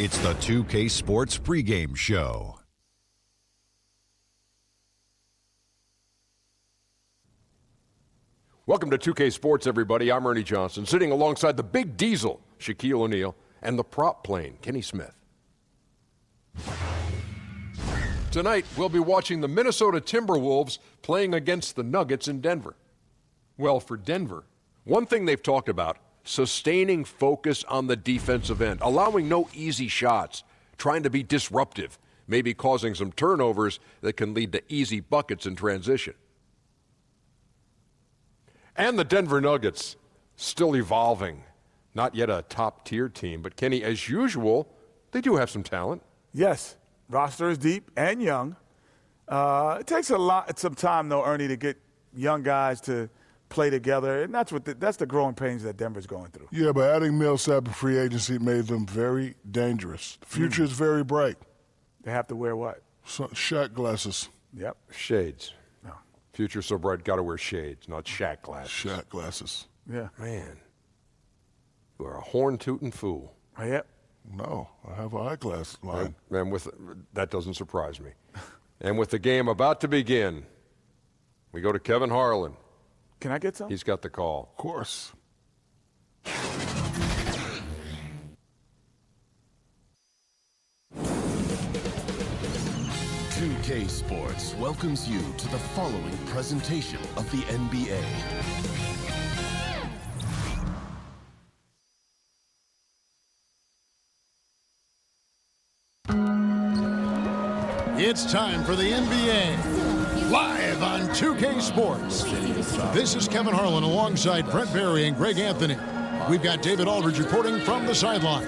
It's the 2K Sports pregame show. Welcome to 2K Sports, everybody. I'm Ernie Johnson, sitting alongside the big diesel, Shaquille O'Neal, and the prop plane, Kenny Smith. Tonight, we'll be watching the Minnesota Timberwolves playing against the Nuggets in Denver. Well, for Denver, one thing they've talked about, sustaining focus on the defensive end, allowing no easy shots, trying to be disruptive, maybe causing some turnovers that can lead to easy buckets in transition. And the Denver Nuggets, still evolving. Not yet a top-tier team, but Kenny, as usual, they do have some talent. Yes, roster is deep and young. It takes some time, though, Ernie, to get young guys to play together, and that's the growing pains that Denver's going through. Yeah, but adding Millsap in free agency made them very dangerous. The future is very bright. They have to wear what? Shaq glasses. Yep. Shades. No. Future so bright, got to wear shades, not Shaq glasses. Shaq glasses. Yeah. Man, you are a horn-tooting fool. Oh, yep. No, I have an eyeglass line. And that doesn't surprise me. And with the game about to begin, we go to Kevin Harlan. Can I get some? He's got the call. Of course. 2K Sports welcomes you to the following presentation of the NBA. It's time for the NBA, live on 2K Sports. This is Kevin Harlan alongside Brent Barry and Greg Anthony. We've got David Aldridge reporting from the sideline.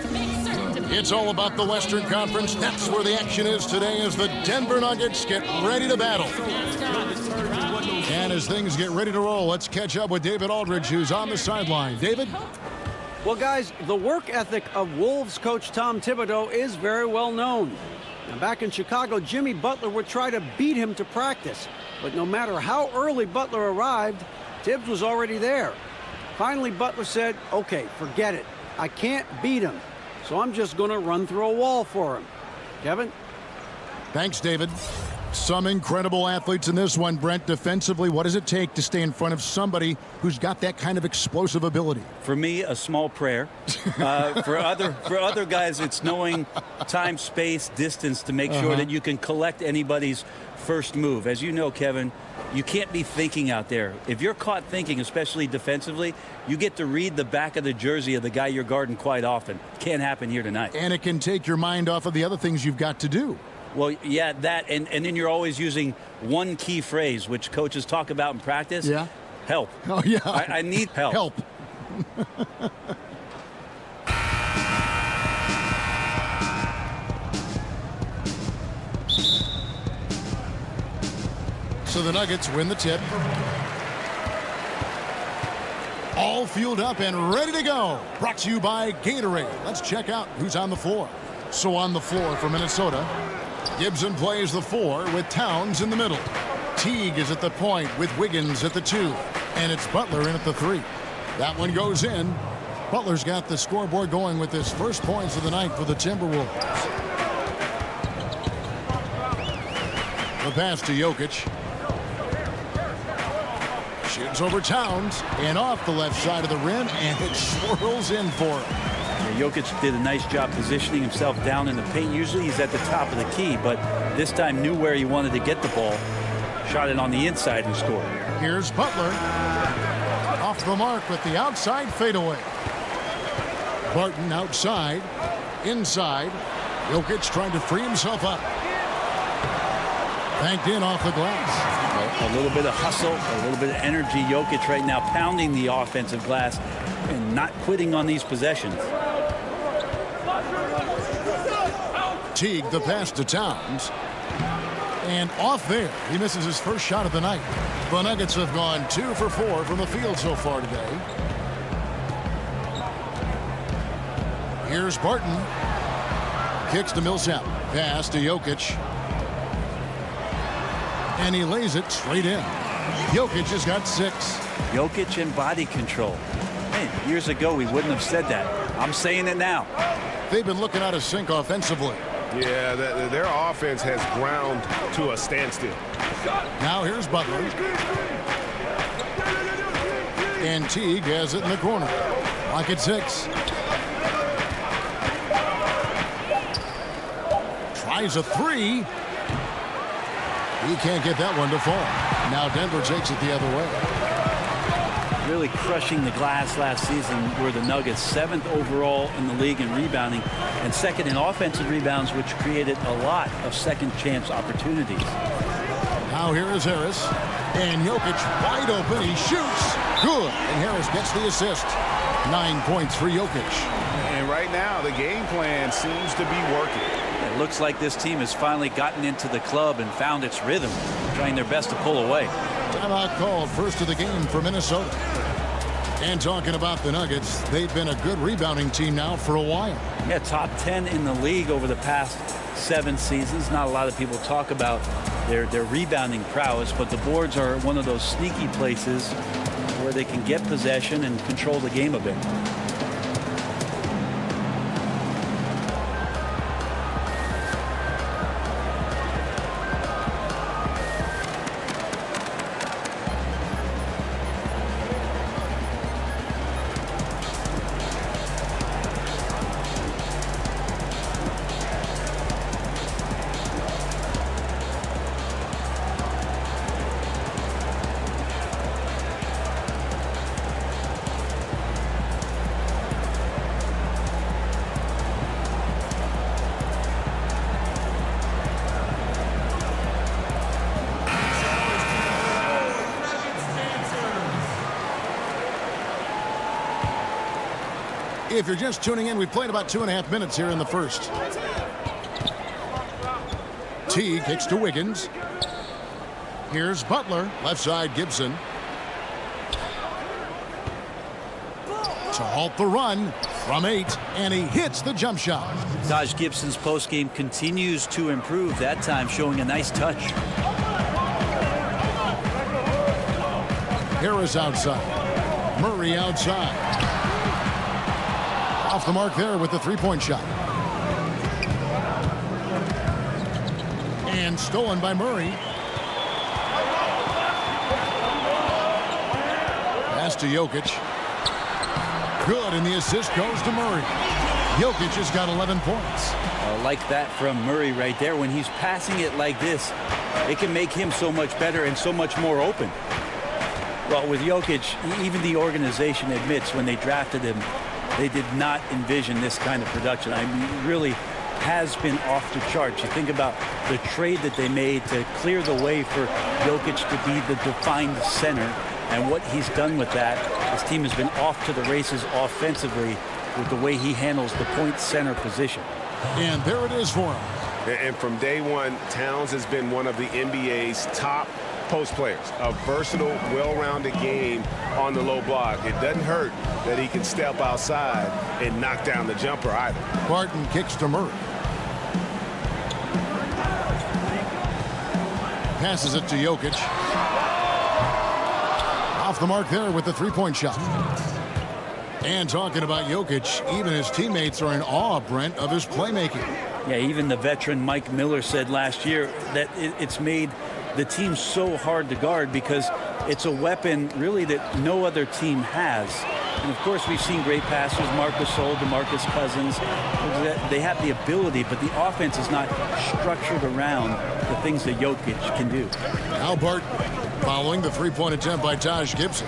It's all about the Western Conference. That's where the action is today as the Denver Nuggets get ready to battle. And as things get ready to roll, let's catch up with David Aldridge, who's on the sideline. David? Well, guys, the work ethic of Wolves coach Tom Thibodeau is very well known. Now, back in Chicago, Jimmy Butler would try to beat him to practice. But no matter how early Butler arrived, Tibbs was already there. Finally, Butler said, okay, forget it. I can't beat him, so I'm just going to run through a wall for him. Kevin? Thanks, David. Some incredible athletes in this one, Brent. Defensively, what does it take to stay in front of somebody who's got that kind of explosive ability? For me, a small prayer. For other guys, it's knowing time, space, distance to make sure that you can collect anybody's first move. As you know, Kevin, you can't be thinking out there. If you're caught thinking, especially defensively, you get to read the back of the jersey of the guy you're guarding quite often. Can't happen here tonight. And it can take your mind off of the other things you've got to do. Well, yeah, that, and then you're always using one key phrase, which coaches talk about in practice. Yeah. Help. Oh, yeah. I need help. Help. So the Nuggets win the tip. All fueled up and ready to go. Brought to you by Gatorade. Let's check out who's on the floor. So on the floor for Minnesota, Gibson plays the 4 with Towns in the middle. Teague is at the point with Wiggins at the 2. And it's Butler in at the 3. That one goes in. Butler's got the scoreboard going with his first points of the night for the Timberwolves. The pass to Jokic. Shoots over Towns and off the left side of the rim, and it swirls in for him. Yeah, Jokic did a nice job positioning himself down in the paint. Usually he's at the top of the key, but this time knew where he wanted to get the ball. Shot it on the inside and scored. Here's Butler. Off the mark with the outside fadeaway. Barton outside. Inside. Jokic trying to free himself up. Banked in off the glass. A little bit of hustle, a little bit of energy. Jokic right now pounding the offensive glass and not quitting on these possessions. Teague the pass to Towns. And off there, he misses his first shot of the night. The Nuggets have gone 2 for 4 from the field so far today. Here's Barton. Kicks to Millsap. Pass to Jokic. And he lays it straight in. Jokic has got 6. Jokic and body control. Man, years ago we wouldn't have said that. I'm saying it now. they've been looking out of sync offensively. Yeah, their offense has ground to a standstill. Now here's Butler. And Teague has it in the corner. Lock at 6. Tries a 3. He can't get that one to fall. Now Denver takes it the other way. Really crushing the glass last season were the Nuggets, 7th overall in the league in rebounding and 2nd in offensive rebounds, which created a lot of second chance opportunities. Now here is Harris. And Jokic wide open. He shoots. Good. And Harris gets the assist. 9 points for Jokic. And right now, the game plan seems to be working. It looks like this team has finally gotten into the club and found its rhythm, trying their best to pull away. Timeout called, first of the game for Minnesota. And talking about the Nuggets, they've been a good rebounding team now for a while. Yeah, top 10 in the league over the past 7 seasons. Not a lot of people talk about their rebounding prowess, but the boards are one of those sneaky places where they can get possession and control the game a bit. If you're just tuning in, we played about 2.5 minutes here in the first. Teague kicks to Wiggins. Here's Butler, left side Gibson. To halt the run from 8, and he hits the jump shot. Taj Gibson's postgame continues to improve, that time showing a nice touch. Harris outside. Murray outside. Off the mark there with the three-point shot. And stolen by Murray. Pass to Jokic. Good, and the assist goes to Murray. Jokic has got 11 points. I like that from Murray right there. When he's passing it like this, it can make him so much better and so much more open. Well, with Jokic, even the organization admits when they drafted him, they did not envision this kind of production. I mean, it really has been off the charts. You think about the trade that they made to clear the way for Jokic to be the defined center and what he's done with that. His team has been off to the races offensively with the way he handles the point center position. And there it is for him. And from day one, Towns has been one of the NBA's top post players. A versatile, well-rounded game on the low block. It doesn't hurt that he can step outside and knock down the jumper either. Barton kicks to Murray. Passes it to Jokic. Off the mark there with the three-point shot. And talking about Jokic, even his teammates are in awe, Brent, of his playmaking. Yeah, even the veteran Mike Miller said last year that it's made the team so hard to guard because it's a weapon really that no other team has. And of course, we've seen great passers, Marc Gasol, DeMarcus Cousins. They have the ability, but the offense is not structured around the things that Jokic can do. Now Barton following the three-point attempt by Taj Gibson.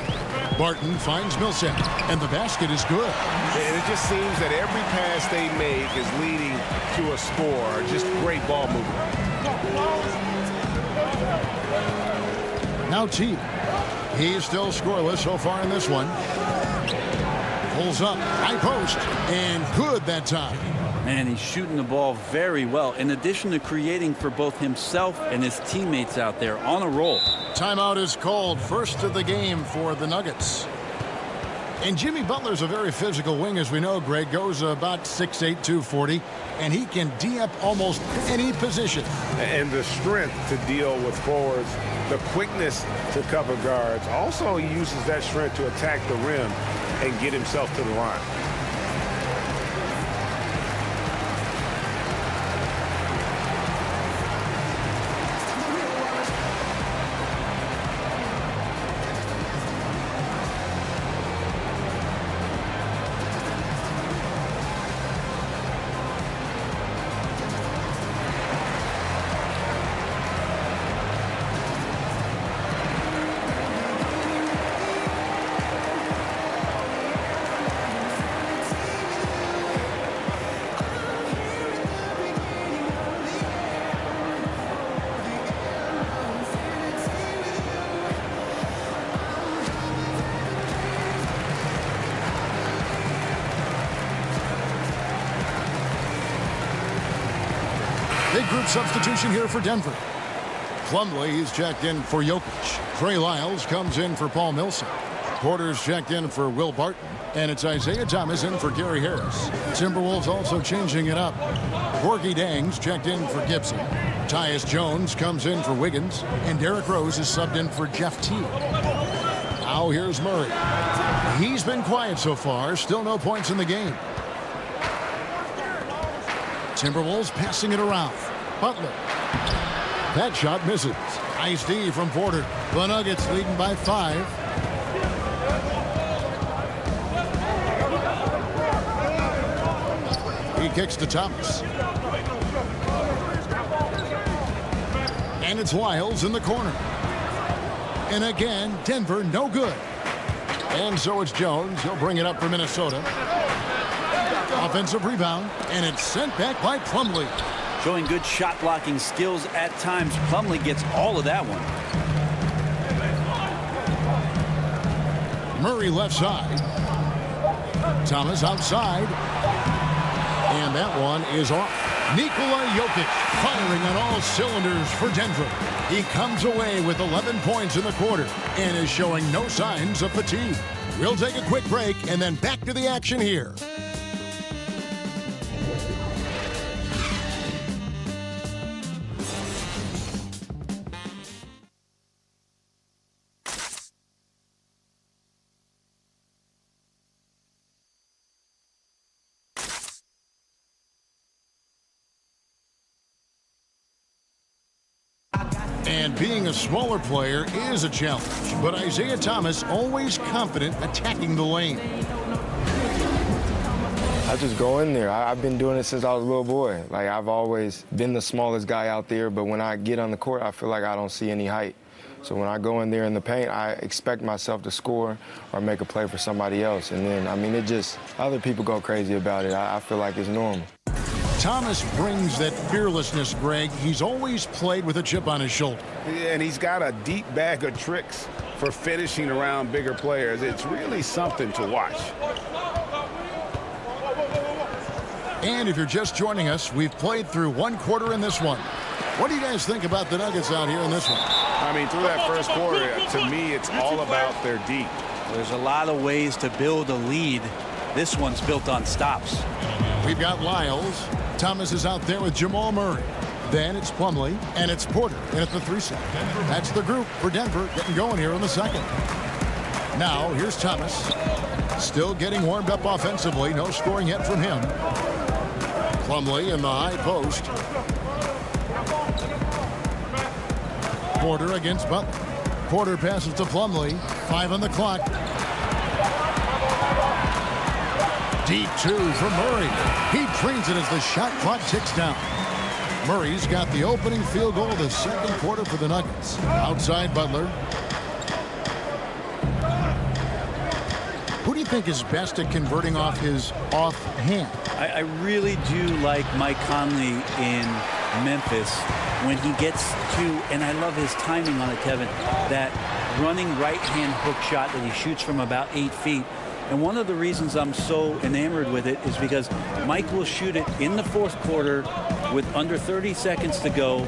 Barton finds Millsap, and the basket is good. And it just seems that every pass they make is leading to a score. Just great ball movement. Now Teague. He's still scoreless so far in this one. Pulls up, high post, and good that time. Man, he's shooting the ball very well. In addition to creating for both himself and his teammates out there on a roll. Timeout is called, first of the game for the Nuggets. And Jimmy Butler's a very physical wing, as we know, Greg. Goes about 6'8", 240, and he can D up almost any position. And the strength to deal with forwards, the quickness to cover guards. Also, he uses that strength to attack the rim and get himself to the line. Big group substitution here for Denver. Plumlee is checked in for Jokic. Trey Lyles comes in for Paul Millsap. Porter's checked in for Will Barton. And it's Isaiah Thomas in for Gary Harris. Timberwolves also changing it up. Gorgie Dang's checked in for Gibson. Tyus Jones comes in for Wiggins. And Derrick Rose is subbed in for Jeff Teague. Now here's Murray. He's been quiet so far. Still no points in the game. Timberwolves passing it around. Butler. That shot misses. Nice D from Porter. The Nuggets leading by 5. He kicks to Thomas. And it's Lyles in the corner. And again, Denver no good. And so it's Jones. He'll bring it up for Minnesota. Offensive rebound. And it's sent back by Plumlee. Showing good shot blocking skills at times. Plumlee gets all of that one. Murray left side. Thomas outside. And that one is off. Nikola Jokic firing on all cylinders for Denver. He comes away with 11 points in the quarter and is showing no signs of fatigue. We'll take a quick break and then back to the action here. And being a smaller player is a challenge, but Isaiah Thomas always confident attacking the lane. I just go in there. I've been doing it since I was a little boy. Like, I've always been the smallest guy out there, but when I get on the court, I feel like I don't see any height. So when I go in there in the paint, I expect myself to score or make a play for somebody else. And then, I mean, other people go crazy about it. I feel like it's normal. Thomas brings that fearlessness, Greg. He's always played with a chip on his shoulder. Yeah, and he's got a deep bag of tricks for finishing around bigger players. It's really something to watch. And if you're just joining us, we've played through one quarter in this one. What do you guys think about the Nuggets out here in this one? I mean, through that first quarter, to me, it's all about their deep. There's a lot of ways to build a lead. This one's built on stops. We've got Lyles. Thomas is out there with Jamal Murray. Then it's Plumlee, and it's Porter in at the 3 set. That's the group for Denver getting going here in the second. Now, here's Thomas. Still getting warmed up offensively. No scoring yet from him. Plumlee in the high post. Porter against Butler. Porter passes to Plumlee. 5 on the clock. Deep 2 from Murray. He drains it as the shot clock ticks down. Murray's got the opening field goal of the second quarter for the Nuggets. Outside Butler. Who do you think is best at converting off his offhand? I really do like Mike Conley in Memphis when he gets to, and I love his timing on it, Kevin, that running right-hand hook shot that he shoots from about 8 feet. And one of the reasons I'm so enamored with it is because Mike will shoot it in the fourth quarter with under 30 seconds to go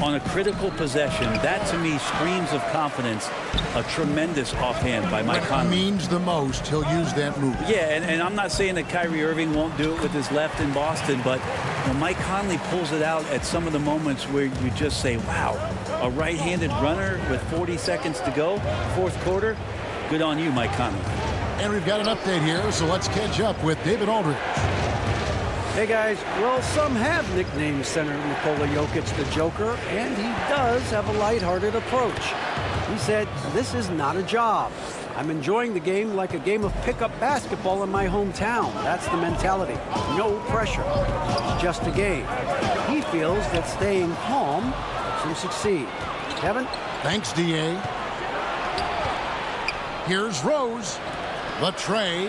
on a critical possession. That, to me, screams of confidence. A tremendous offhand by Mike Conley. When it means the most, he'll use that move. Yeah, and I'm not saying that Kyrie Irving won't do it with his left in Boston, but when Mike Conley pulls it out at some of the moments where you just say, wow, a right-handed runner with 40 seconds to go, fourth quarter, good on you, Mike Conley. And we've got an update here, so let's catch up with David Aldridge. Hey, guys. Well, some have nicknamed Senator Nikola Jokic the Joker, and he does have a lighthearted approach. He said, "This is not a job. I'm enjoying the game like a game of pickup basketball in my hometown. That's the mentality. No pressure. It's just a game." He feels that staying calm helps him succeed. Kevin? Thanks, D.A. Here's Rose. The tray.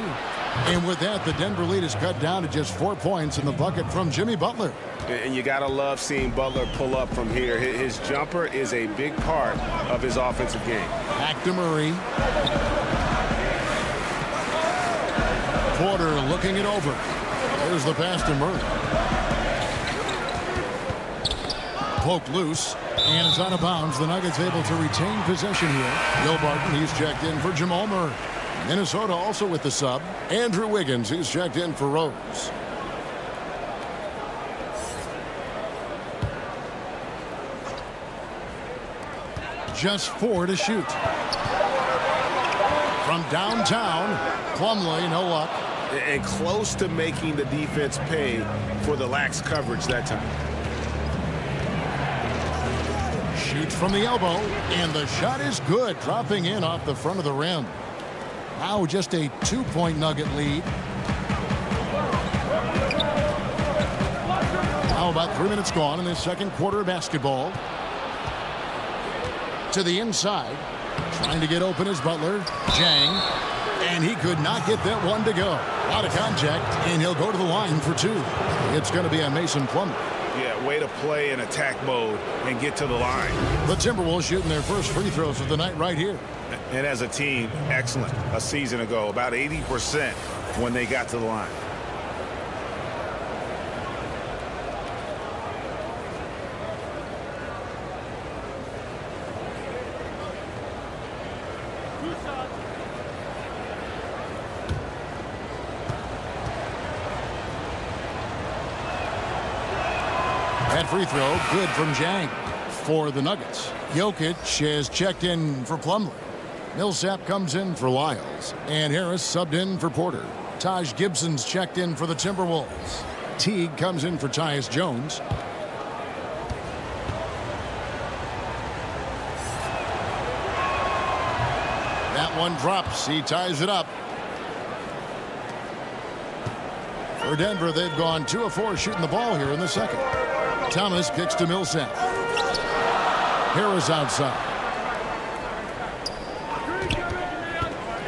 And with that, the Denver lead is cut down to just 4 points in the bucket from Jimmy Butler. And you got to love seeing Butler pull up from here. His jumper is a big part of his offensive game. Back to Murray. Porter looking it over. There's the pass to Murray. Poked loose, and it's out of bounds. The Nuggets able to retain possession here. Will Barton, he's checked in for Jamal Murray. Minnesota also with the sub. Andrew Wiggins, he's checked in for Rose. Just 4 to shoot. From downtown, Plumlee, no luck. And close to making the defense pay for the lax coverage that time. Shoots from the elbow, and the shot is good, dropping in off the front of the rim. Now just a 2-point Nugget lead. Now about 3 minutes gone in the second quarter of basketball. To the inside, trying to get open is Butler. Jang, and he could not get that one to go. Out of contact, and he'll go to the line for 2. It's going to be on Mason Plumlee. Yeah, way to play in attack mode and get to the line. The Timberwolves shooting their first free throws of the night right here. And as a team, excellent. A season ago, about 80% when they got to the line. That free throw good from Jang for the Nuggets. Jokic has checked in for Plumlee. Millsap comes in for Lyles. And Harris subbed in for Porter. Taj Gibson's checked in for the Timberwolves. Teague comes in for Tyus Jones. That one drops. He ties it up. For Denver, they've gone 2 of 4 shooting the ball here in the second. Thomas kicks to Millsap. Harris outside.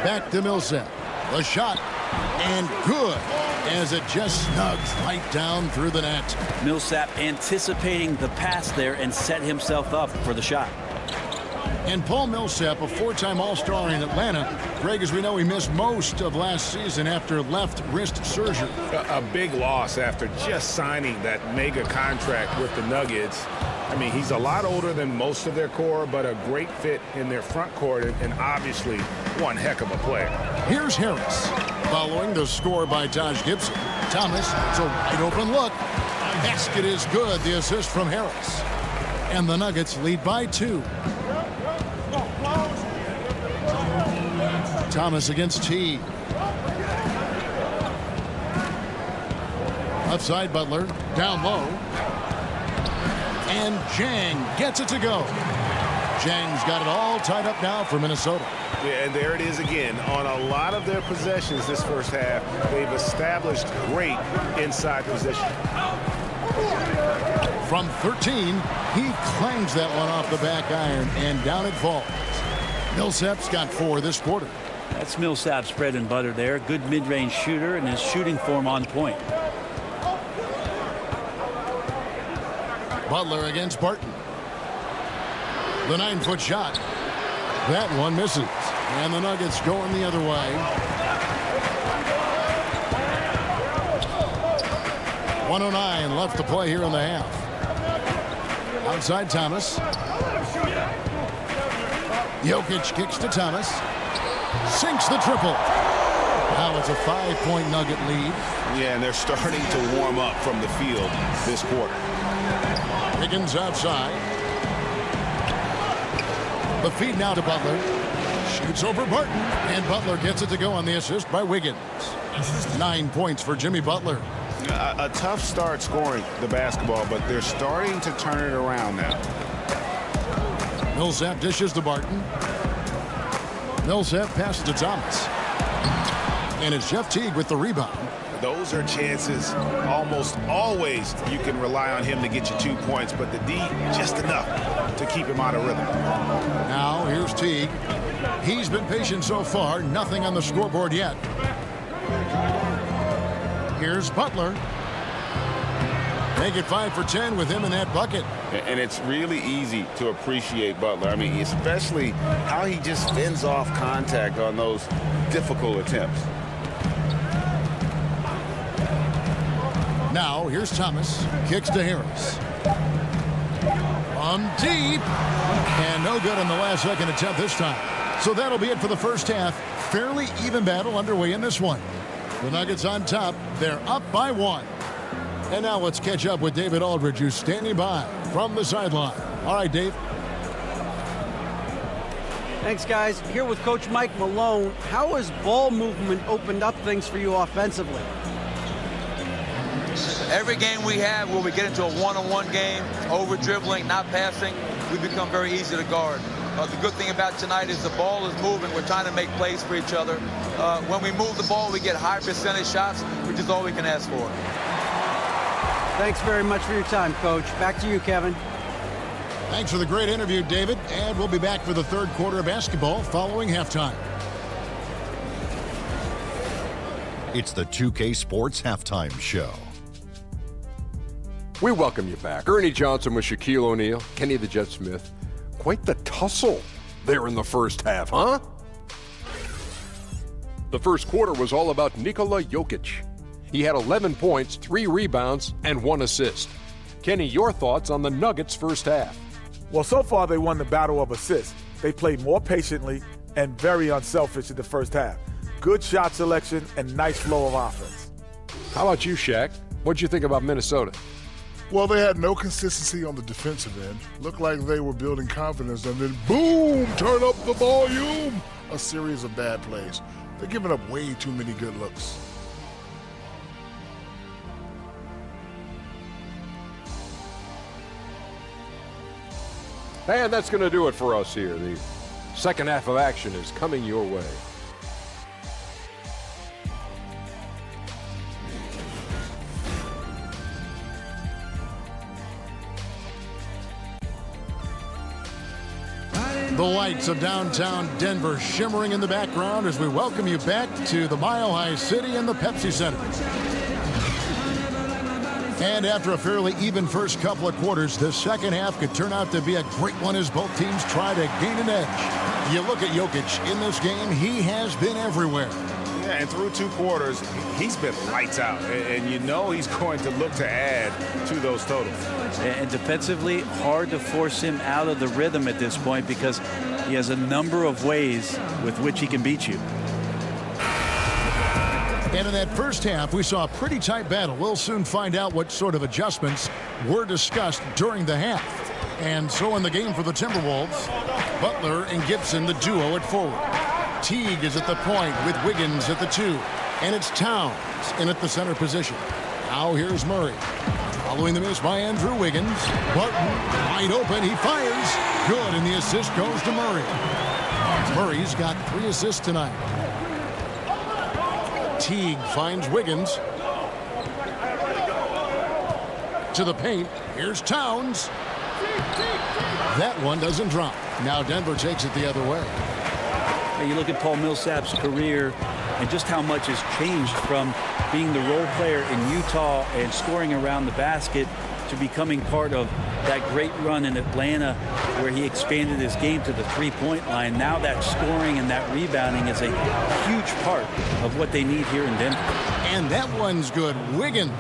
Back to Millsap. The shot. And good. As it just snugs right down through the net. Millsap anticipating the pass there and set himself up for the shot. And Paul Millsap, a 4-time All-Star in Atlanta. Greg, as we know, he missed most of last season after left wrist surgery. A big loss after just signing that mega contract with the Nuggets. I mean, he's a lot older than most of their core, but a great fit in their front court and obviously one heck of a player. Here's Harris. Following the score by Taj Gibson. Thomas, it's a wide open look. Basket is good. The assist from Harris. And the Nuggets lead by 2. Thomas against Teague. Outside Butler. Down low. And Jang gets it to go. Jang's got it all tied up now for Minnesota. Yeah, and there it is again. On a lot of their possessions this first half, they've established great inside position. From 13, he clangs that one off the back iron, and down it falls. Millsap's got 4 this quarter. That's Millsap's bread and butter there. Good mid-range shooter, and his shooting form on point. Butler against Barton. The 9-foot shot. That one misses. And the Nuggets going the other way. 1:09 left to play here in the half. Outside Thomas. Jokic kicks to Thomas. Sinks the triple. Now it's a 5-point Nugget lead. Yeah, and they're starting to warm up from the field this quarter. Wiggins outside. The feed now to Butler. Shoots over Barton. And Butler gets it to go on the assist by Wiggins. 9 points for Jimmy Butler. A tough start scoring the basketball, but they're starting to turn it around now. Millsap dishes to Barton. Millsap passes to Thomas. And it's Jeff Teague with the rebound. Those are chances almost always you can rely on him to get you 2 points, but the D just enough to keep him out of rhythm. Now here's Teague. He's been patient so far. Nothing on the scoreboard yet. Here's Butler. Make it 5 for 10 with him in that bucket. And it's really easy to appreciate Butler. I mean, especially how he just fends off contact on those difficult attempts. Now, here's Thomas. Kicks to Harris. from deep. And no good on the last second attempt this time. So that'll be it for the first half. Fairly even battle underway in this one. The Nuggets on top. They're up by 1. And now let's catch up with David Aldridge, who's standing by from the sideline. All right, Dave. Thanks, guys. Here with Coach Mike Malone. How has ball movement opened up things for you offensively? Every game we have where we get into a one-on-one game, over-dribbling, not passing, we become very easy to guard. The good thing about tonight is the ball is moving. We're trying to make plays for each other. When we move the ball, we get high percentage shots, which is all we can ask for. Thanks very much for your time, Coach. Back to you, Kevin. Thanks for the great interview, David. And we'll be back for the third quarter of basketball following halftime. It's the 2K Sports Halftime Show. We welcome you back. Ernie Johnson with Shaquille O'Neal, Kenny the Jet Smith. Quite the tussle there in the first half, huh? The first quarter was all about Nikola Jokic. He had 11 points, 3 rebounds, and 1 assist. Kenny, your thoughts on the Nuggets' first half? Well, so far they won the battle of assists. They played more patiently and very unselfish in the first half. Good shot selection and nice flow of offense. How about you, Shaq? What'd you think about Minnesota? Well, they had no consistency on the defensive end. Looked like they were building confidence, and then boom, turn up the volume. A series of bad plays. They're giving up way too many good looks. And that's going to do it for us here. The second half of action is coming your way. The lights of downtown Denver shimmering in the background as we welcome you back to the Mile High City and the Pepsi Center. And after a fairly even first couple of quarters, the second half could turn out to be a great one as both teams try to gain an edge. You look at Jokic in this game, he has been everywhere. Yeah, and through 2 quarters, he's been lights out. And you know he's going to look to add to those totals. And defensively, hard to force him out of the rhythm at this point because he has a number of ways with which he can beat you. And in that first half, we saw a pretty tight battle. We'll soon find out what sort of adjustments were discussed during the half. And so in the game for the Timberwolves, Butler and Gibson, the duo at forward. Teague is at the point with Wiggins at the 2. And it's Towns in at the center position. Now here's Murray. Following the miss by Andrew Wiggins. Barton wide open. He fires. Good, and the assist goes to Murray. Murray's got 3 assists tonight. Teague finds Wiggins. To the paint. Here's Towns. That one doesn't drop. Now Denver takes it the other way. You look at Paul Millsap's career and just how much has changed from being the role player in Utah and scoring around the basket to becoming part of that great run in Atlanta where he expanded his game to the three-point line. Now that scoring and that rebounding is a huge part of what they need here in Denver. And that one's good. Wiggins.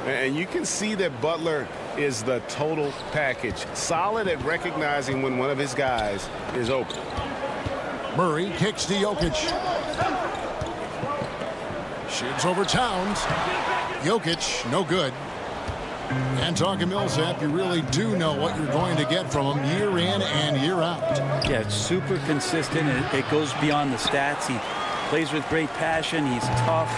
And you can see that Butler is the total package. Solid at recognizing when one of his guys is open. Murray kicks to Jokic. Shoots over Towns. Jokic, no good. And talking Millsap, you really do know what you're going to get from him year in and year out. Yeah, it's super consistent. It goes beyond the stats. He plays with great passion. He's tough.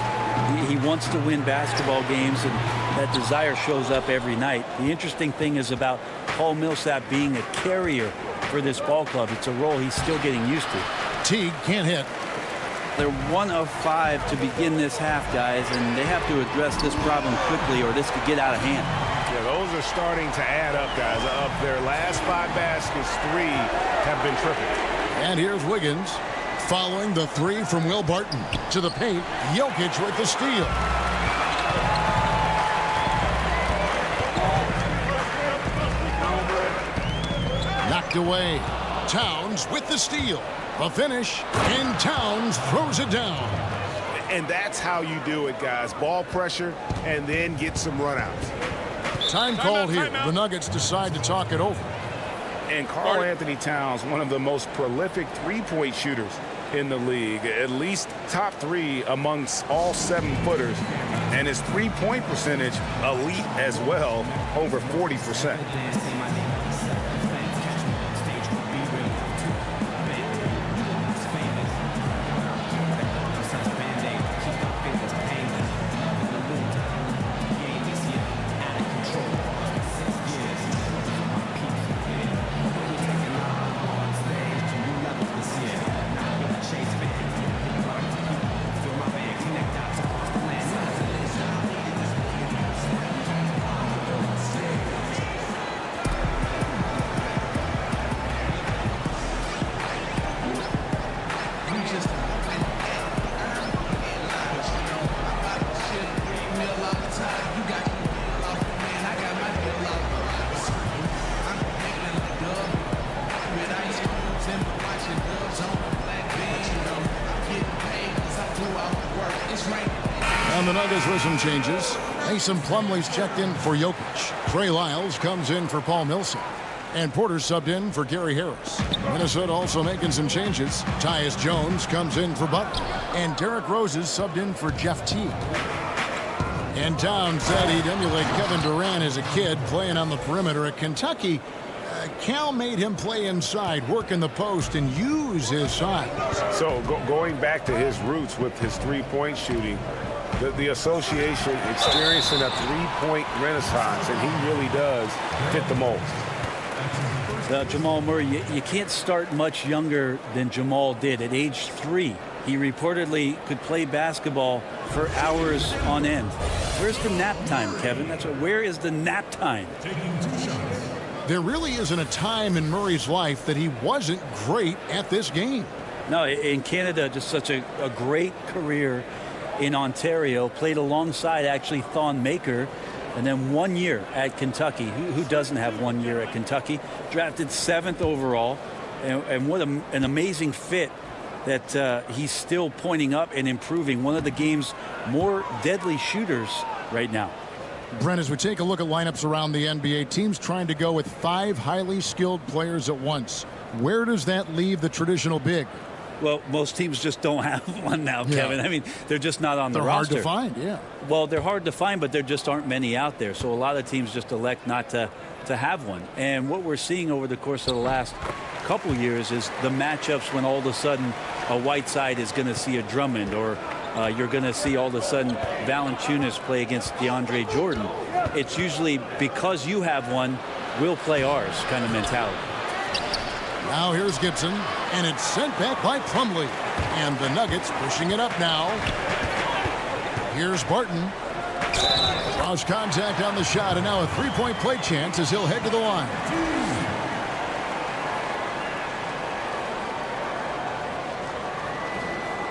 He wants to win basketball games, and that desire shows up every night. The interesting thing is about Paul Millsap being a carrier for this ball club. It's a role he's still getting used to. Teague can't hit. They're 1 of 5 to begin this half, guys, and they have to address this problem quickly or this could get out of hand. Yeah, those are starting to add up, guys. Of their last 5 baskets, 3 have been triple. And here's Wiggins following the 3 from Will Barton. To the paint, Jokic with the steal. Knocked away. Towns with the steal. A finish, and Towns throws it down. And that's how you do it, guys. Ball pressure and then get some runouts. Time called here. The Nuggets decide to talk it over. And Karl Anthony Towns, one of the most prolific three-point shooters in the league, at least top 3 amongst all 7-footers. And his three-point percentage elite as well, over 40%. And the Nuggets with some changes. Mason Plumlee's checked in for Jokic. Trey Lyles comes in for Paul Millsap. And Porter subbed in for Gary Harris. Minnesota also making some changes. Tyus Jones comes in for Butler. And Derrick Rose is subbed in for Jeff Teague. And Towns said he'd emulate Kevin Durant as a kid playing on the perimeter at Kentucky. Cal made him play inside, work in the post, and use his size. So going back to his roots with his three-point shooting, the association experiencing a three-point renaissance, and he really does fit the mold. Jamal Murray, you can't start much younger than Jamal did. At age 3, he reportedly could play basketball for hours on end. Where's the nap time, Kevin? Where is the nap time? There really isn't a time in Murray's life that he wasn't great at this game. No, in Canada, just such a great career in Ontario. Played alongside, actually, Thon Maker. And then 1 year at Kentucky. Who doesn't have 1 year at Kentucky? Drafted 7th overall. And what an amazing fit that he's still pointing up and improving. One of the game's more deadly shooters right now. Brent, as we take a look at lineups around the NBA, teams trying to go with 5 highly skilled players at once. Where does that leave the traditional big? Well, most teams just don't have one now, Kevin. I mean, they're just not on the roster. They're hard to find, yeah. Well, they're hard to find, but there just aren't many out there. So a lot of teams just elect not to have one. And what we're seeing over the course of the last couple years is the matchups when all of a sudden a Whiteside is going to see a Drummond, or you're going to see all of a sudden Valanciunas play against DeAndre Jordan. It's usually because you have one, we'll play ours kind of mentality. Now here's Gibson, and it's sent back by Plumlee. And the Nuggets pushing it up now. Here's Barton. Cross contact on the shot, and now a three-point play chance as he'll head to the line.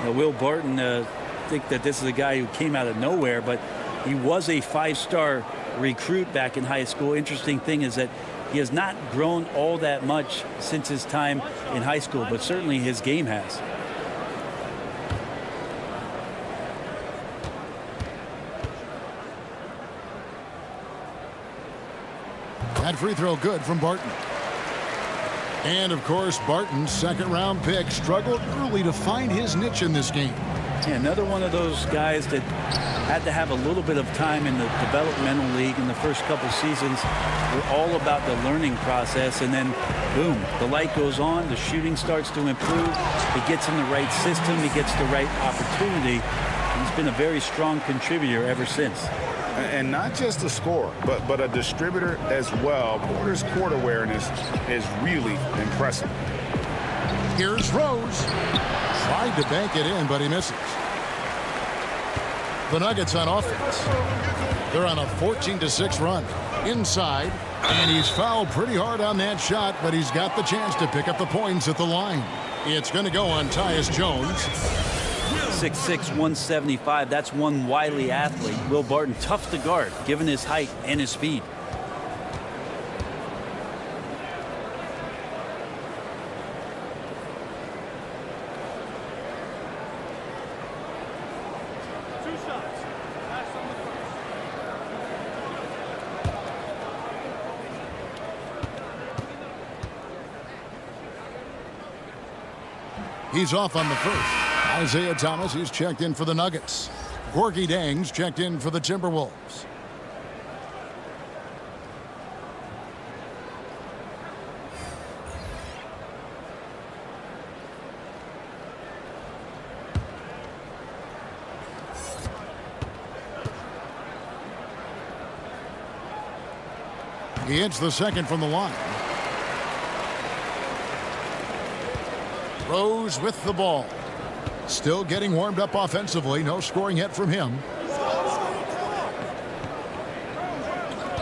Now, Will Barton, think that this is a guy who came out of nowhere, but he was a 5-star recruit back in high school. Interesting thing is that he has not grown all that much since his time in high school, but certainly his game has. That free throw good from Barton. And, of course, Barton's second-round pick struggled early to find his niche in this game. Yeah, another one of those guys that had to have a little bit of time in the developmental league in the first couple seasons. We're all about the learning process, and then, boom, the light goes on, the shooting starts to improve, he gets in the right system, he gets the right opportunity. He's been a very strong contributor ever since. And not just a scorer, but a distributor as well. Porter's court awareness is really impressive. Here's Rose. Tried to bank it in, but he misses. The Nuggets on offense. They're on a 14-6 run. Inside, and he's fouled pretty hard on that shot, but he's got the chance to pick up the points at the line. It's going to go on Tyus Jones. 6'6", 175. That's one wily athlete. Will Barton, tough to guard, given his height and his speed. He's off on the first. Isaiah Thomas, he's checked in for the Nuggets. Gorgie Dang's checked in for the Timberwolves. He hits the second from the line. Rose with the ball. Still getting warmed up offensively. No scoring yet from him.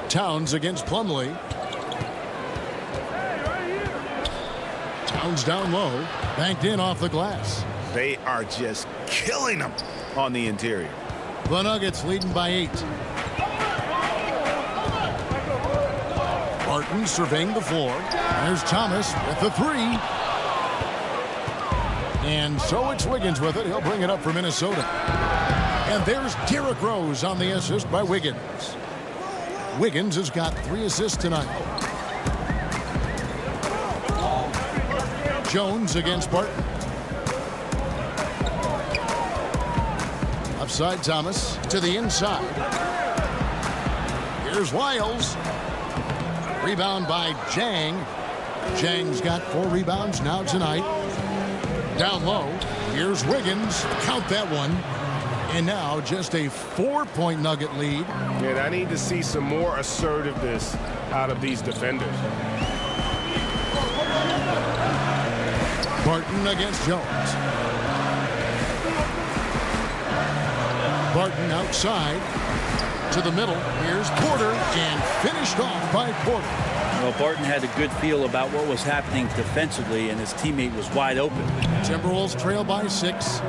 Towns against Plumlee. Towns down low. Banked in off the glass. They are just killing them on the interior. The Nuggets leading by 8. Barton surveying the floor. There's Thomas with the 3. And so it's Wiggins with it. He'll bring it up for Minnesota. And there's Derrick Rose on the assist by Wiggins. Wiggins has got 3 assists tonight. Jones against Barton. Upside Thomas to the inside. Here's Wiles. Rebound by Jang. Jang's got 4 rebounds now tonight. Down low. Here's Wiggins. Count that one. And now just a 4-point Nugget lead. And I need to see some more assertiveness out of these defenders. Barton against Jones. Barton outside to the middle. Here's Porter and finished off by Porter. Well, Barton had a good feel about what was happening defensively, and his teammate was wide open. Timberwolves trail by 6.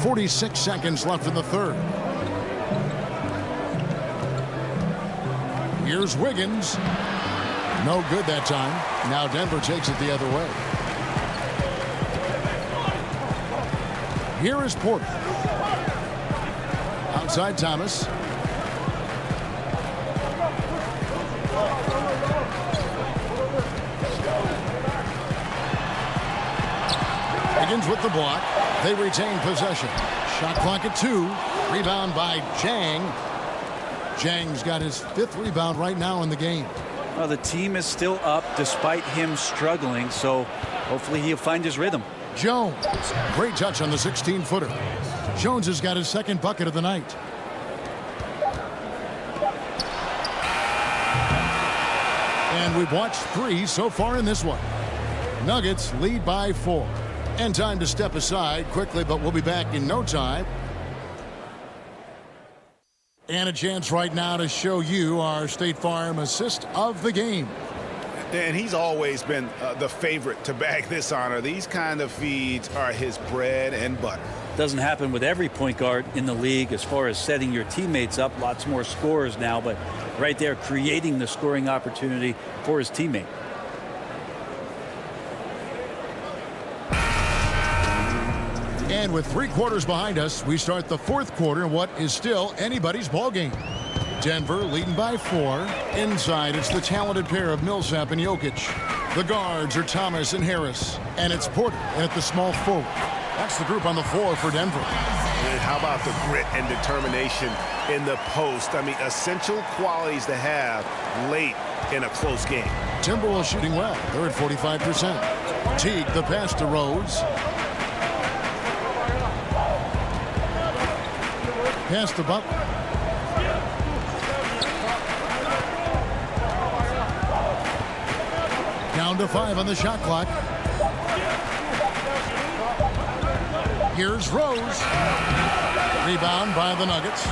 46 seconds left in the third. Here's Wiggins. No good that time. Now Denver takes it the other way. Here is Porter. Outside Thomas. Wiggins with the block. They retain possession. Shot clock at 2. Rebound by Jang. Jang's got his 5th rebound right now in the game. Well, the team is still up despite him struggling, so hopefully he'll find his rhythm. Jones. Great touch on the 16-footer. Jones has got his 2nd bucket of the night. And we've watched 3 so far in this one. Nuggets lead by 4. And time to step aside quickly, but we'll be back in no time. And a chance right now to show you our State Farm assist of the game. And he's always been the favorite to bag this honor. These kind of feeds are his bread and butter. Doesn't happen with every point guard in the league as far as setting your teammates up. Lots more scorers now, but right there creating the scoring opportunity for his teammate. And with 3 quarters behind us, we start the 4th quarter in what is still anybody's ball game. Denver leading by 4. Inside, it's the talented pair of Millsap and Jokic. The guards are Thomas and Harris. And it's Porter at the small forward. That's the group on the floor for Denver. And how about the grit and determination in the post? I mean, essential qualities to have late in a close game. Timberwolves shooting well. They're at 45%. Teague, the pass to Rose. Pass to Butler. Down to 5 on the shot clock. Here's Rose. Rebound by the Nuggets.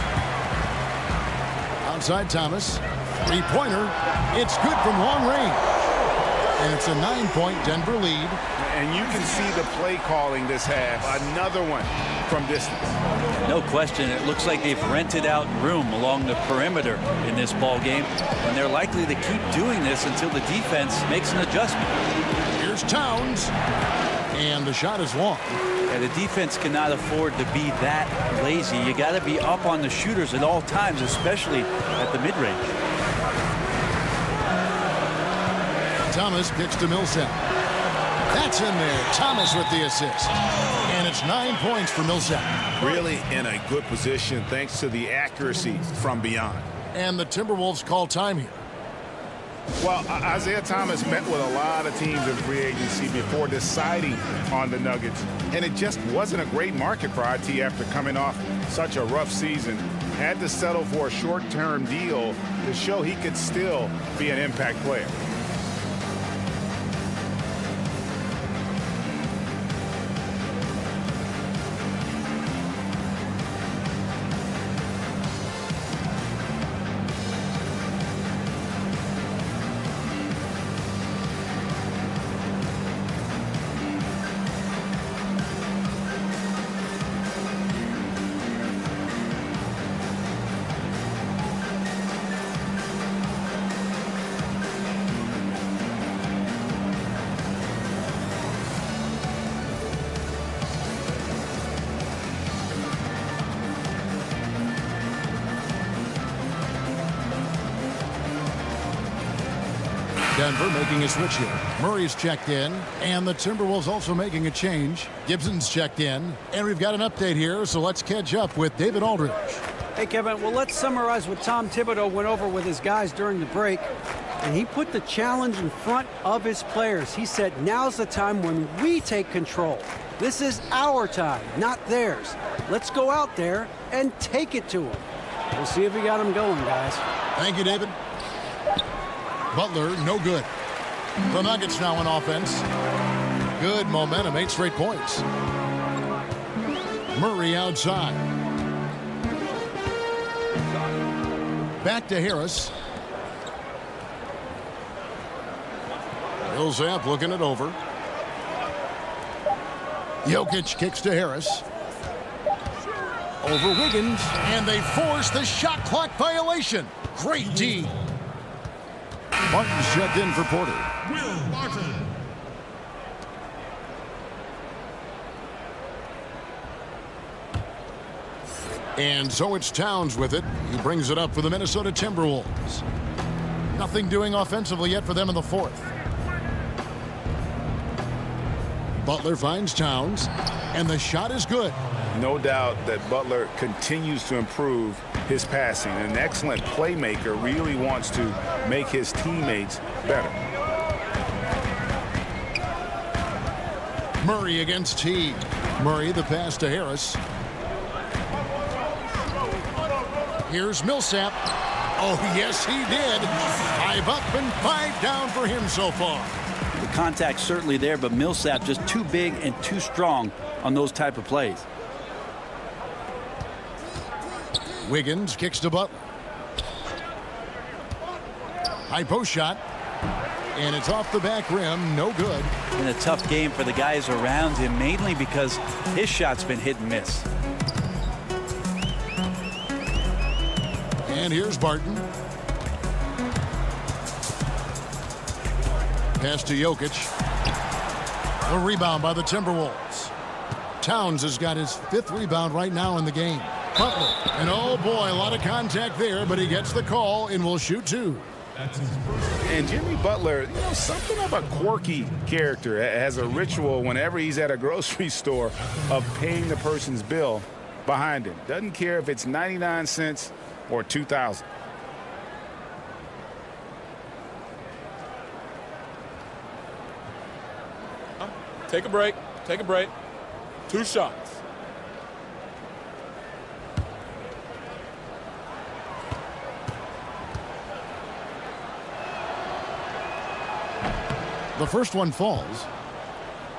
Outside Thomas. 3-pointer. It's good from long range. And it's a 9-point Denver lead. And you can see the play calling this half. Another one from distance. No question. It looks like they've rented out room along the perimeter in this ball game, and they're likely to keep doing this until the defense makes an adjustment. Here's Towns, and the shot is long. Yeah, the defense cannot afford to be that lazy. You got to be up on the shooters at all times, especially at the mid-range. Thomas kicks to Millsap. That's in there. Thomas with the assist. And it's 9 points for Millsap. Really in a good position thanks to the accuracy from beyond. And the Timberwolves call time here. Well, Isaiah Thomas met with a lot of teams in free agency before deciding on the Nuggets, and it just wasn't a great market for IT after coming off such a rough season. Had to settle for a short-term deal to show he could still be an impact player. Denver making a switch here. Murray's checked in, and the Timberwolves also making a change. Gibson's checked in, and we've got an update here, so let's catch up with David Aldridge. Hey, Kevin, well, let's summarize what Tom Thibodeau went over with his guys during the break. And he put the challenge in front of his players. He said, now's the time when we take control. This is our time, not theirs. Let's go out there and take it to them. We'll see if we got them going, guys. Thank you, David. Butler, no good. The Nuggets now on offense. Good momentum, 8 straight points. Murray outside. Back to Harris. Millsap looking it over. Jokic kicks to Harris. Over Wiggins. And they force the shot clock violation. Great D. Martin's checked in for Porter. Will Martin. And so it's Towns with it. He brings it up for the Minnesota Timberwolves. Nothing doing offensively yet for them in the fourth. Butler finds Towns, and the shot is good. No doubt that Butler continues to improve his passing. An excellent playmaker, really wants to make his teammates better. Murray against T. Murray, the pass to Harris. Here's Millsap. Oh, yes, he did. 5 up and 5 down for him so far. The contact's certainly there, but Millsap just too big and too strong on those type of plays. Wiggins kicks to Butler. High post shot. And it's off the back rim. No good. And a tough game for the guys around him, mainly because his shot's been hit and miss. And here's Barton. Pass to Jokic. A rebound by the Timberwolves. Towns has got his 5th rebound right now in the game. Butler. And oh boy, a lot of contact there, but he gets the call and will shoot 2. And Jimmy Butler, you know, something of a quirky character, has a ritual whenever he's at a grocery store of paying the person's bill behind him. Doesn't care if it's 99 cents or 2,000. Take a break. Take a break. 2 shots. The first one falls.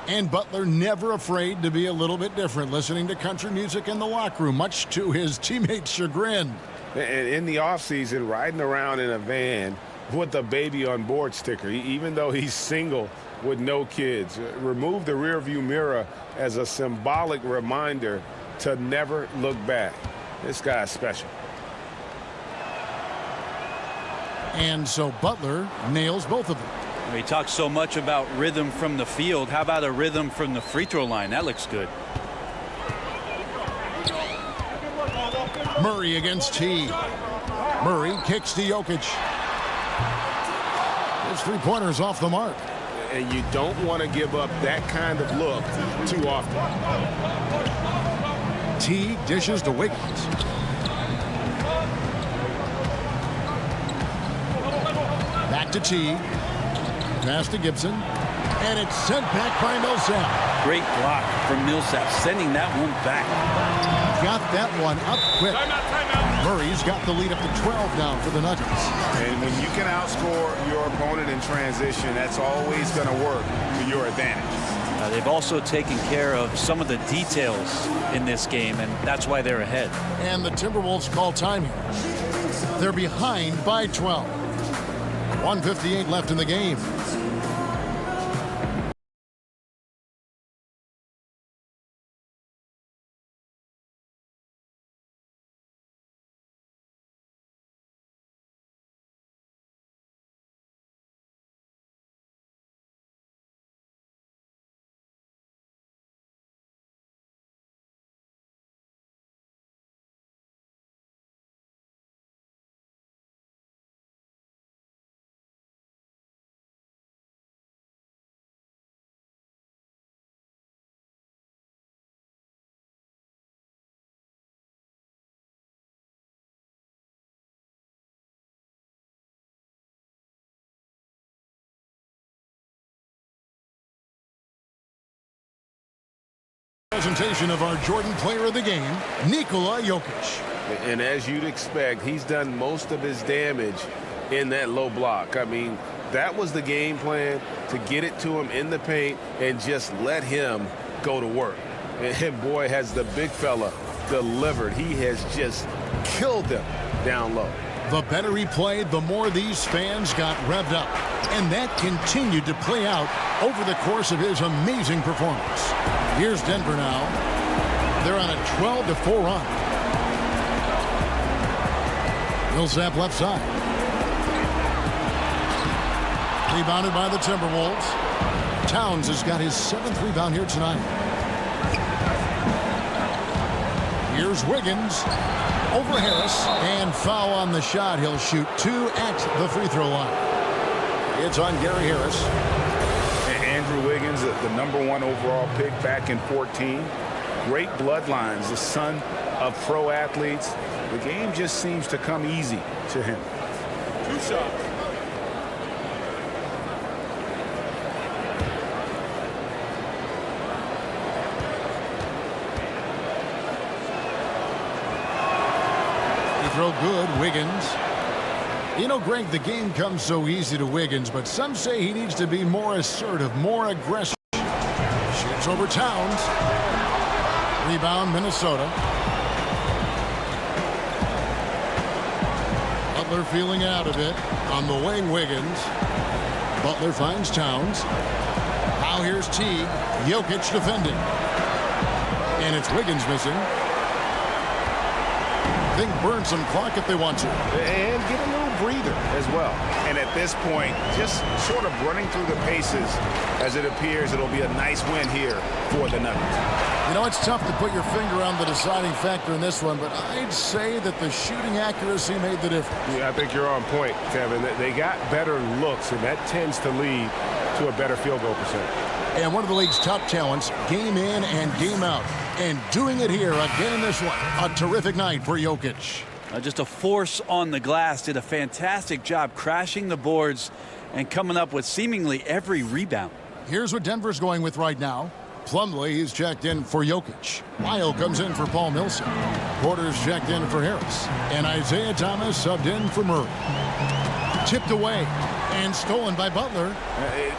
And Butler never afraid to be a little bit different, listening to country music in the locker room, much to his teammates' chagrin. And in the offseason, riding around in a van with a baby on board sticker, even though he's single with no kids. Remove the rearview mirror as a symbolic reminder to never look back. This guy's special. And so Butler nails both of them. He talks so much about rhythm from the field. How about a rhythm from the free throw line? That looks good. Murray against T. Murray kicks to Jokic. His three-pointers off the mark. And you don't want to give up that kind of look too often. T dishes to Wiggins. Back to T. Pass to Gibson. And it's sent back by Millsap. Great block from Millsap, sending that one back. Got that one up quick. Murray's got the lead up to 12 now for the Nuggets. And when you can outscore your opponent in transition, that's always going to work to your advantage. They've also taken care of some of the details in this game, and that's why they're ahead. And the Timberwolves call time here. They're behind by 12. 1:58 left in the game. Presentation of our Jordan Player of the Game, Nikola Jokic. And as you'd expect, he's done most of his damage in that low block. I mean, that was the game plan, to get it to him in the paint and just let him go to work. And boy, has the big fella delivered. He has just killed them down low. The better he played, the more these fans got revved up. And that continued to play out over the course of his amazing performance. Here's Denver now. They're on a 12-4 run. Millsap left side. Rebounded by the Timberwolves. Towns has got his 7th rebound here tonight. Here's Wiggins. Over Harris. And foul on the shot. He'll shoot 2 at the free throw line. It's on Gary Harris. Andrew Wiggins, the #1 overall pick back in 14. Great bloodlines, the son of pro athletes. The game just seems to come easy to him. 2 shots. Throw good, Wiggins. You know, Greg, the game comes so easy to Wiggins, but some say he needs to be more assertive, more aggressive. Shoots over Towns. Rebound, Minnesota. Butler feeling out of it. On the wing, Wiggins. Butler finds Towns. Now here's T. Jokic defending. And it's Wiggins missing. They can burn some clock if they want to. And get a little breather as well. And at this point, just sort of running through the paces, as it appears it'll be a nice win here for the Nuggets. You know, it's tough to put your finger on the deciding factor in this one, but I'd say that the shooting accuracy made the difference. Yeah, I think you're on point, Kevin. They got better looks, and that tends to lead to a better field goal percentage. And one of the league's top talents, game in and game out. And doing it here again in this one. A terrific night for Jokic. Just a force on the glass. Did a fantastic job crashing the boards and coming up with seemingly every rebound. Here's what Denver's going with right now. Plumlee is checked in for Jokic. Lyle comes in for Paul Millsap. Porter's checked in for Harris. And Isaiah Thomas subbed in for Murray. Tipped away and stolen by Butler.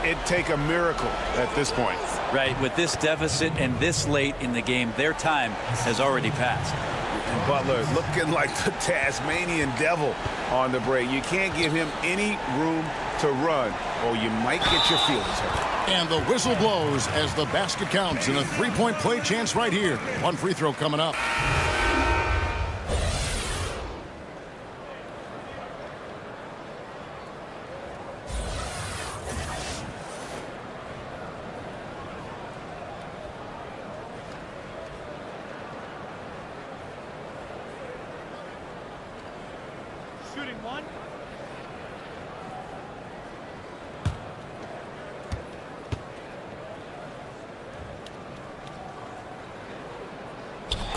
It'd take a miracle at this point. Right, with this deficit and this late in the game, their time has already passed. And Butler looking like the Tasmanian devil on the break. You can't give him any room to run, or you might get your feelings hurt. And the whistle blows as the basket counts, and a three-point play chance right here. One free throw coming up.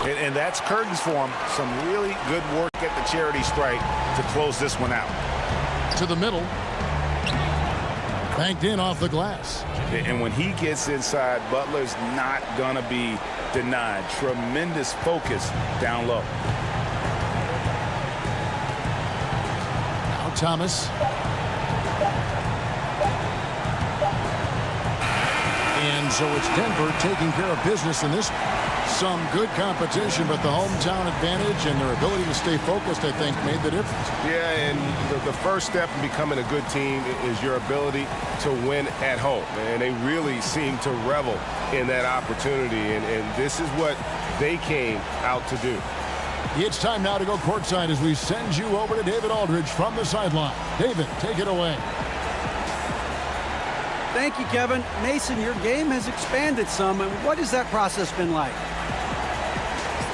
And that's curtains for him. Some really good work at the charity stripe to close this one out. To the middle. Banked in off the glass. And when he gets inside, Butler's not going to be denied. Tremendous focus down low. Now Thomas. And so it's Denver taking care of business in this. Some good competition, but the hometown advantage and their ability to stay focused, I think, made the difference. Yeah, and the first step in becoming a good team is your ability to win at home. And they really seem to revel in that opportunity, and this is what they came out to do. It's time now to go courtside as we send you over to David Aldridge from the sideline. David, take it away. Thank you, Kevin. Mason, your game has expanded some. And what has that process been like?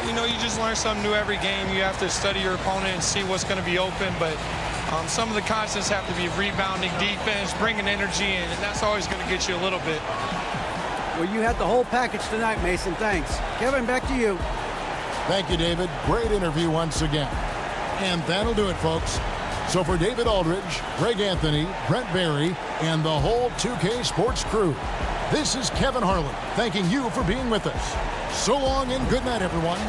You know, you just learn something new every game. You have to study your opponent and see what's going to be open. But some of the constants have to be rebounding, defense, bringing energy in, and that's always going to get you a little bit. Well, you had the whole package tonight, Mason. Thanks. Kevin, back to you. Thank you, David. Great interview once again. And that'll do it, folks. So for David Aldridge, Greg Anthony, Brent Barry, and the whole 2K Sports crew, this is Kevin Harlan thanking you for being with us. So long and good night, everyone.